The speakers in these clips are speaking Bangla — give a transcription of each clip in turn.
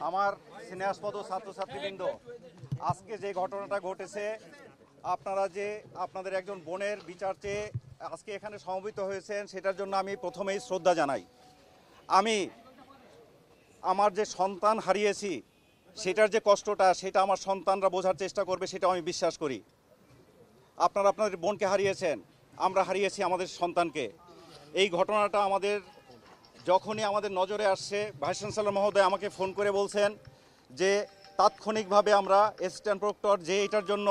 আমার স্নেহাস্পদ ছাত্রছাত্রীবৃন্দ, আজকে যে ঘটনাটা ঘটেছে, আপনারা যে আপনাদের একজন বোনের বিচার চেয়ে আজকে এখানে সমবেত হয়েছেন, সেটার জন্য আমি প্রথমেই শ্রদ্ধা জানাই। আমি আমার যে সন্তান হারিয়েছি সেটার যে কষ্টটা, সেটা আমার সন্তানরা বোঝার চেষ্টা করবে, সেটা আমি বিশ্বাস করি। আপনারা আপনাদের বোনকে হারিয়েছেন, আমরা হারিয়েছি আমাদের সন্তানকে। এই ঘটনাটা যখনই আমাদের নজরে আসছে, ভাইস চ্যান্সেলর মহোদয় আমাকে ফোন করে বলছেন যে তাৎক্ষণিকভাবে আমরা অ্যাসিস্ট্যান্ট প্রক্টর যে এটার জন্য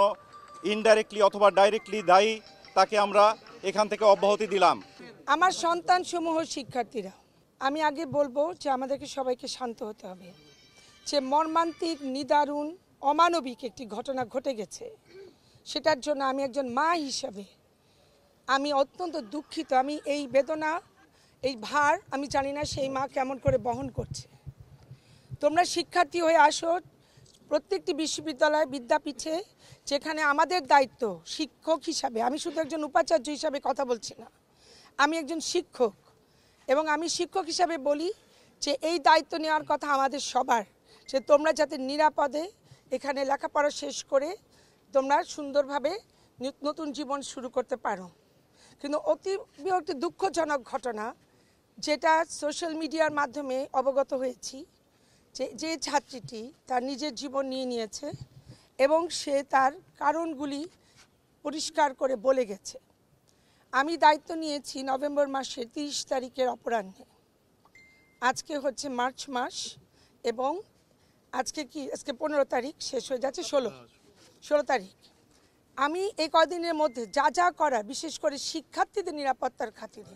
ইনডাইরেক্টলি অথবা ডাইরেক্টলি দায়ী, তাকে আমরা এখান থেকে অব্যাহতি দিলাম। আমার সন্তান সমূহ শিক্ষার্থীরা, আমি আগে বলবো যে আমাদেরকে সবাইকে শান্ত হতে হবে। যে মর্মান্তিক, নিদারুণ, অমানবিক একটি ঘটনা ঘটে গেছে, সেটার জন্য আমি একজন মা হিসাবে আমি অত্যন্ত দুঃখিত। আমি এই বেদনা, এই ভার আমি জানি না সেই মা কেমন করে বহন করছে। তোমরা শিক্ষার্থী হয়ে আসো প্রত্যেকটি বিশ্ববিদ্যালয়, বিদ্যাপীঠে, যেখানে আমাদের দায়িত্ব শিক্ষক হিসাবে, আমি শুধু একজন উপাচার্য হিসাবে কথা বলছি না, আমি একজন শিক্ষক, এবং আমি শিক্ষক হিসাবে বলি যে এই দায়িত্ব নেওয়ার কথা আমাদের সবার, যে তোমরা যাতে নিরাপদে এখানে লেখাপড়া শেষ করে তোমরা সুন্দরভাবে নতুন জীবন শুরু করতে পারো। কিন্তু অতি একটি দুঃখজনক ঘটনা, যেটা সোশ্যাল মিডিয়ার মাধ্যমে অবগত হয়েছি, যে ছাত্রীটি তার নিজের জীবন নিয়ে নিয়েছে এবং সে তার কারণগুলি পরিষ্কার করে বলে গেছে। আমি দায়িত্ব নিয়েছি নভেম্বর মাসের 30 তারিখের অপরাহ্নে। আজকে হচ্ছে মার্চ মাস এবং আজকে 15 তারিখ, শেষ হয়ে যাচ্ছে 16 তারিখ। আমি এই কদিনের মধ্যে যা যা করার, বিশেষ করে শিক্ষার্থীদের নিরাপত্তার খাতিরে,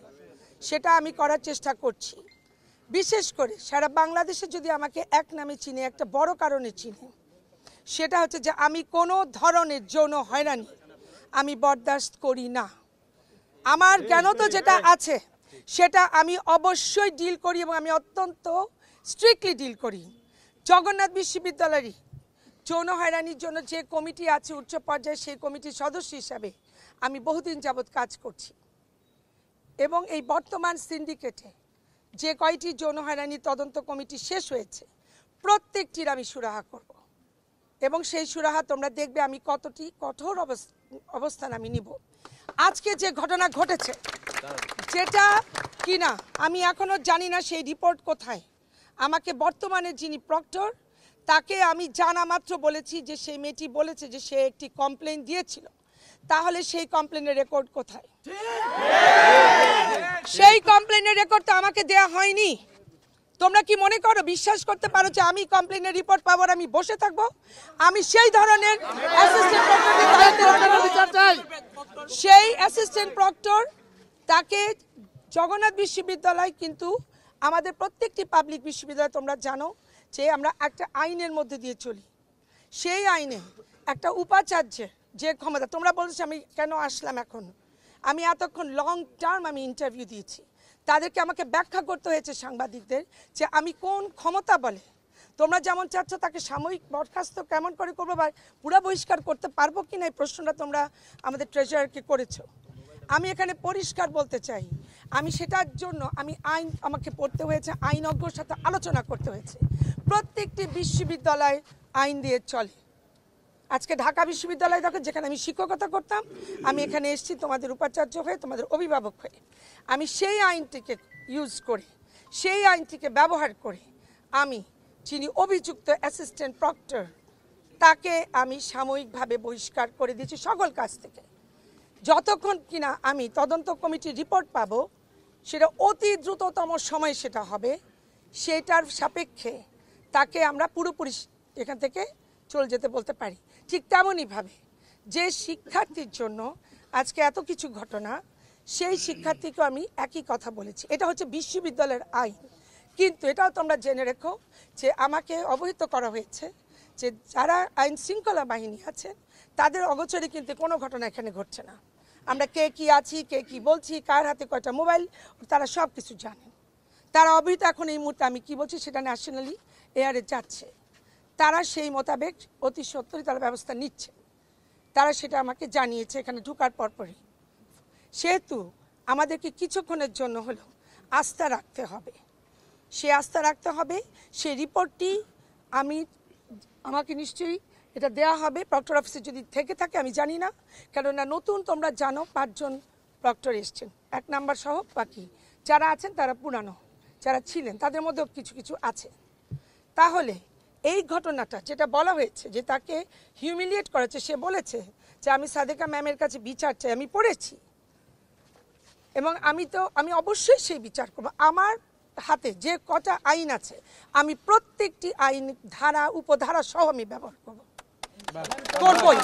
সেটা আমি করার চেষ্টা করছি। বিশেষ করে সারা বাংলাদেশে যদি আমাকে এক নামে চিনে, একটা বড় কারণে চিনে, সেটা হচ্ছে যে আমি কোনো ধরনের যৌন হয়রানি আমি বরদাস্ত করি না। আমার জ্ঞানত যেটা আছে সেটা আমি অবশ্যই ডিল করি এবং আমি অত্যন্ত স্ট্রিক্টলি ডিল করি। জগন্নাথ বিশ্ববিদ্যালয়েরই যৌন হয়রানির জন্য যে কমিটি আছে উচ্চ পর্যায়ে, সেই কমিটির সদস্য হিসাবে আমি বহুদিন যাবৎ কাজ করছি এবং এই বর্তমান সিন্ডিকেটে যে কয়টি যৌন হয়রানি তদন্ত কমিটি শেষ হয়েছে, প্রত্যেকটির আমি সুরাহা করব এবং সেই সুরাহা তোমরা দেখবে আমি কতটি কঠোর অবস্থান আমি নিব। আজকে যে ঘটনা ঘটেছে, যেটা কিনা আমি এখনো জানি না সেই রিপোর্ট কোথায়। আমাকে বর্তমানে যিনি প্রক্টর, তাকে আমি জানা মাত্র বলেছি যে সেই মেয়েটি বলেছে যে সে একটি কমপ্লেন দিয়েছিল, তাহলে সেই কমপ্লেনের রেকর্ড কোথায়? সেই কমপ্লেনের রেকর্ড তো আমাকে দেয়া হয়নি। তোমরা কি মনে করো, বিশ্বাস করতে পারো যে আমি কমপ্লেনের রিপোর্ট পাবো আর আমি বসে থাকবো? আমি সেই ধরনের সেই অ্যাসিস্ট্যান্ট প্রক্টর, তাকে জগন্নাথ বিশ্ববিদ্যালয়, কিন্তু আমাদের প্রত্যেকটি পাবলিক বিশ্ববিদ্যালয় তোমরা জানো যে আমরা একটা আইনের মধ্যে দিয়ে চলি। সেই আইনে একটা উপাচার্যের যে ক্ষমতা, তোমরা বলছো আমি কেন আসলাম এখন, আমি এতক্ষণ লং টার্ম আমি ইন্টারভিউ দিয়েছি, তাদেরকে আমাকে ব্যাখ্যা করতে হয়েছে সাংবাদিকদের যে আমি কোন ক্ষমতা বলে, তোমরা যেমন চাচ্ছ তাকে সাময়িক বরখাস্ত কেমন করে করবো বা পুরা বহিষ্কার করতে পারবো কি না, এই প্রশ্নটা তোমরা আমাদের ট্রেজারারকে করেছো। আমি এখানে পরিষ্কার বলতে চাই, আমি সেটার জন্য আইন আমাকে পড়তে হয়েছে, আইনজ্ঞর সাথে আলোচনা করতে হয়েছে। প্রত্যেকটি বিশ্ববিদ্যালয় আইন দিয়ে চলে। আজকে ঢাকা বিশ্ববিদ্যালয় দেখো, যেখানে আমি শিক্ষকতা করতাম, আমি এখানে এসেছি তোমাদের উপাচার্য হয়ে, তোমাদের অভিভাবক হয়ে। আমি সেই আইনটিকে ইউজ করে, সেই আইনটিকে ব্যবহার করে আমি যিনি অভিযুক্ত অ্যাসিস্ট্যান্ট প্রক্টর, তাকে আমি সাময়িকভাবে বহিষ্কার করে দিয়েছি সকল কাজ থেকে। যতক্ষণ কিনা আমি তদন্ত কমিটির রিপোর্ট পাবো, সেটা অতি দ্রুততম সময় সেটা হবে, সেটার সাপেক্ষে তাকে আমরা পুরোপুরি এখান থেকে চলে যেতে বলতে পারি। ঠিক তেমনইভাবে যে শিক্ষার্থীর জন্য আজকে এত কিছু ঘটনা, সেই শিক্ষার্থীকেও আমি একই কথা বলেছি। এটা হচ্ছে বিশ্ববিদ্যালয়ের আইন, কিন্তু এটাও তোমরা জেনে রেখো যে আমাকে অবহিত করা হয়েছে যে যারা আইন শৃঙ্খলা বাহিনী আছে তাদের অগোচরে কিন্তু কোনো ঘটনা এখানে ঘটছে না। আমরা কে কি আছি, কে কি বলছি, কার হাতে কয়টা মোবাইল, তারা সব কিছু জানেন। তারা অবহিত এখন এই মুহূর্তে আমি কি বলছি সেটা ন্যাশনালি এয়ারে যাচ্ছে। তারা সেই মোতাবেক অতি সত্বরই তারা ব্যবস্থা নিচ্ছে। তারা সেটা আমাকে জানিয়েছে এখানে ঢোকার পরপরই। সেহেতু আমাদেরকে কিছুক্ষণের জন্য হলেও আস্থা রাখতে হবে। সে আস্থা রাখতে হবে। সেই রিপোর্টটি আমাকে নিশ্চয়ই এটা দেয়া হবে প্রক্টর অফিসে, যদি থেকে থাকে আমি জানি না, কেননা নতুন তোমরা জানো 5 জন প্রক্টর এসছেন, 1 নাম্বার সহ। বাকি যারা আছেন তারা পুরানো, যারা ছিলেন তাদের মধ্যেও কিছু কিছু আছে। তাহলে এই ঘটনাটা যেটা বলা হয়েছে যে তাকে হিউমিলিয়েট করেছে, সে বলেছে যে আমি সাদেকা ম্যামের কাছে বিচার চাই, আমি পড়েছি এবং আমি অবশ্যই সেই বিচার করব। আমার হাতে যে কটা আইন আছে আমি প্রত্যেকটি আইন ধারা উপধারা সহ আমি ব্যবহার করবই।